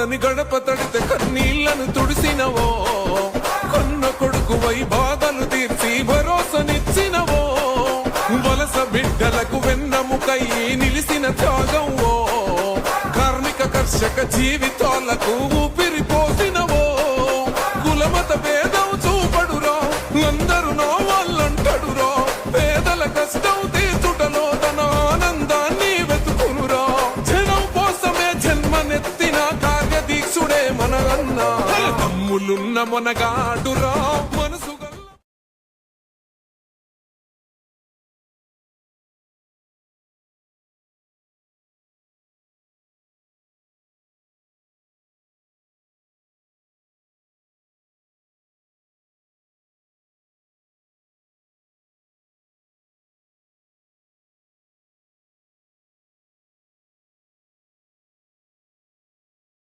కాదని గడప తడితే కన్నీళ్లను తుడిసినవో, కన్న కొడుకువై బాధలు తీర్చి భరోసనిచ్చినవో, వలస బిడ్డలకు వెన్నముకై నిలిసిన త్యాగంవో, కార్మిక కర్షక జీవితాలకు ఊపిరి పోసినవో, కులమత భేదం చూపడురో అందరూ నో వాళ్ళంటడురో, పేదల కష్టం తీర్చుటలో తన ఆనందాన్ని వెతుకునురా, జనం కోసమే జన్మనెత్తిన కార్యదీక్షుడే మన అన్న, తమ్ములున్న మొనగాడురా.